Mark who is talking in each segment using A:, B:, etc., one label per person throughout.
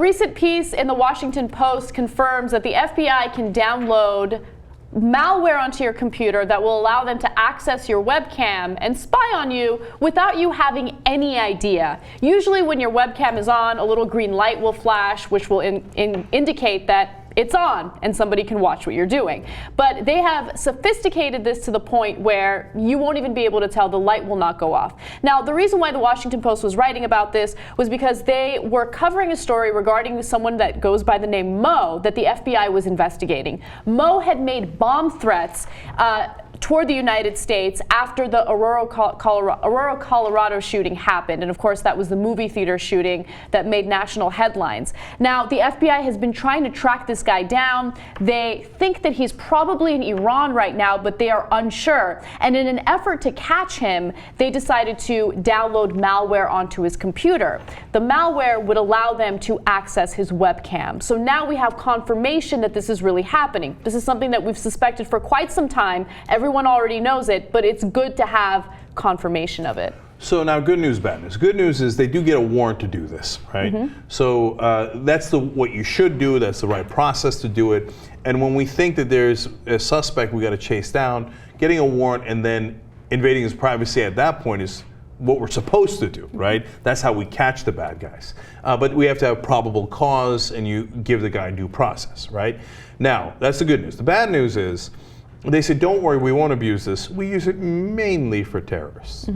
A: recent piece in the Washington Post confirms that the FBI can download malware onto your computer that will allow them to access your webcam and spy on you without you having any idea. Usually when your webcam is on, a little green light will flash, which will indicate that it's on and somebody can watch what you're doing. But they have sophisticated this to the point where you won't even be able to tell, the light will not go off. Now, the reason why the Washington Post was writing about this was because they were covering a story regarding someone that goes by the name Mo that the FBI was investigating. Mo had made bomb threats toward the United States after the Aurora, Colorado shooting happened. And of course, that was the movie theater shooting that made national headlines. Now, the FBI has been trying to track this guy down. They think that he's probably in Iran right now, but they are unsure. And in an effort to catch him, they decided to download malware onto his computer. The malware would allow them to access his webcam. So now we have confirmation that this is really happening. This is something that we've suspected for quite some time. Everyone already knows it, but it's good to have confirmation of it.
B: So now, good news, bad news. Good news is they do get a warrant to do this, right? So that's what you should do. That's the right process to do it. And when we think that there's a suspect we got to chase down, getting a warrant and then invading his privacy at that point is what we're supposed to do, right? That's how we catch the bad guys. But we have to have probable cause, and you give the guy due process, right? Now, that's the good news. The bad news is, they said, don't worry, we won't abuse this. We use it mainly for terrorists.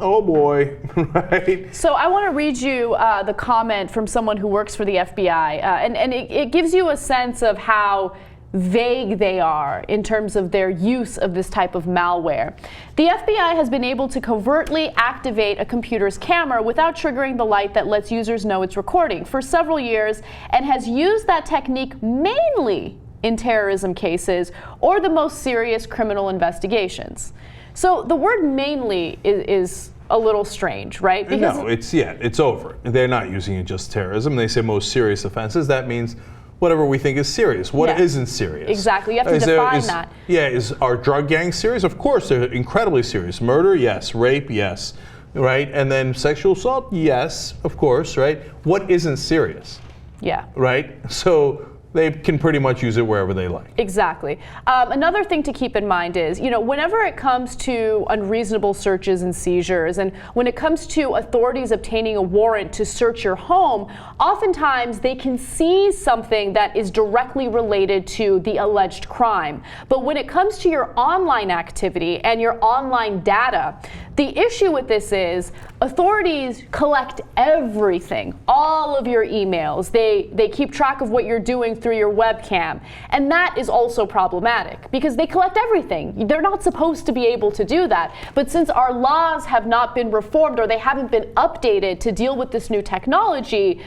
B: Oh boy, right?
A: So I want to read you the comment from someone who works for the FBI, and it gives you a sense of how vague they are in terms of their use of this type of malware. The FBI has been able to covertly activate a computer's camera without triggering the light that lets users know it's recording for several years, and has used that technique mainly in terrorism cases or the most serious criminal investigations. So the word mainly is a little strange, right?
B: Because it's over. They're not using it just terrorism. They say most serious offenses. That means whatever we think is serious. What isn't serious?
A: Exactly. You have to define that.
B: Yeah, is our drug gang serious? Of course, they're incredibly serious. Murder, yes. Rape, yes. Right? And then sexual assault, yes, of course, right? What isn't serious?
A: Yeah.
B: Right? So they can pretty much use it wherever they like.
A: Exactly. Another thing to keep in mind is, whenever it comes to unreasonable searches and seizures, and when it comes to authorities obtaining a warrant to search your home, oftentimes they can seize something that is directly related to the alleged crime. But when it comes to your online activity and your online data, the issue with this is authorities collect everything, all of your emails. They keep track of what you're doing through your webcam. And that is also problematic because they collect everything. They're not supposed to be able to do that. But since our laws have not been reformed or they haven't been updated to deal with this new technology,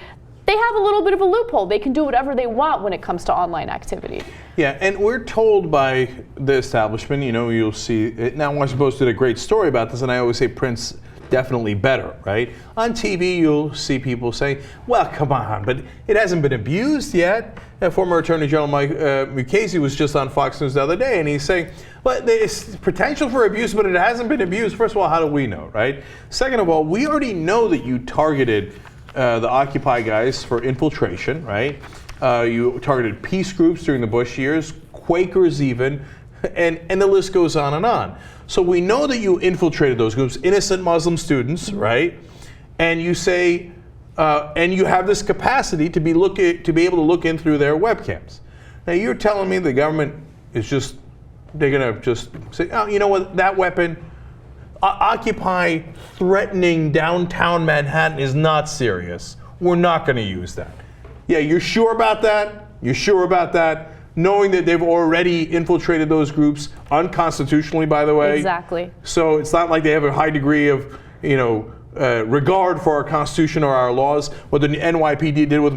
A: they have a little bit of a loophole. They can do whatever they want when it comes to online activity.
B: Yeah, and we're told by the establishment, you'll see it. Now, Washington Post did a great story about this, and I always say print's definitely better, right? On TV, you'll see people say, well, come on, but it hasn't been abused yet. And former Attorney General Mike Mukasey was just on Fox News the other day, and he's saying, well, there's potential for abuse, but it hasn't been abused. First of all, how do we know, right? Second of all, we already know that you targeted the Occupy guys for infiltration, right? You targeted peace groups during the Bush years, Quakers even, and the list goes on and on. So we know that you infiltrated those groups, innocent Muslim students, right? And you say, and you have this capacity to be able to look in through their webcams. Now you're telling me the government is they're gonna just say, oh, you know what, that weapon, Occupy threatening downtown Manhattan is not serious. We're not going to use that. Yeah, you're sure about that? You're sure about that? Knowing that they've already infiltrated those groups unconstitutionally, by the way.
A: Exactly.
B: So it's not like they have a high degree of, regard for our Constitution or our laws. What the NYPD did with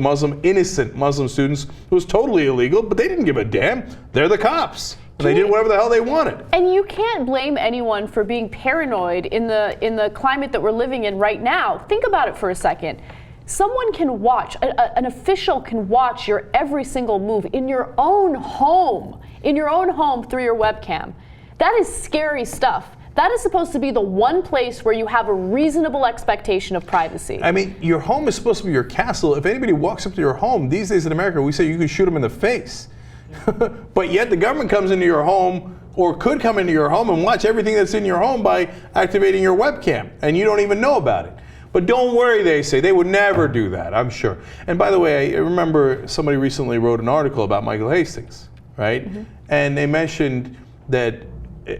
B: innocent Muslim students was totally illegal, but they didn't give a damn. They're the cops. And they did whatever the hell they wanted.
A: And you can't blame anyone for being paranoid in the climate that we're living in right now. Think about it for a second. Someone can watch, an official can watch your every single move in your own home through your webcam. That is scary stuff. That is supposed to be the one place where you have a reasonable expectation of privacy.
B: I mean, your home is supposed to be your castle. If anybody walks up to your home, these days in America, we say you can shoot them in the face. But yet the government comes into your home, or could come into your home and watch everything that's in your home by activating your webcam, and you don't even know about it. But don't worry, they say. They would never do that, I'm sure. And by the way, I remember somebody recently wrote an article about Michael Hastings, right? Mm-hmm. And they mentioned that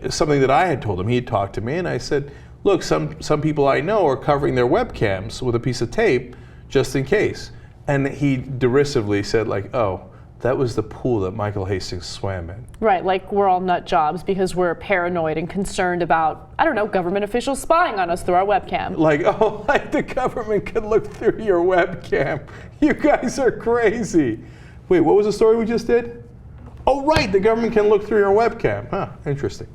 B: something that I had told him. He had talked to me, and I said, look, some people I know are covering their webcams with a piece of tape just in case. And he derisively said, like, oh, that was the pool that Michael Hastings swam in.
A: Right, like we're all nut jobs because we're paranoid and concerned about, I don't know, government officials spying on us through our webcam.
B: Like, oh, like the government can look through your webcam. You guys are crazy. Wait, what was the story we just did? Oh, right, the government can look through your webcam. Huh, interesting.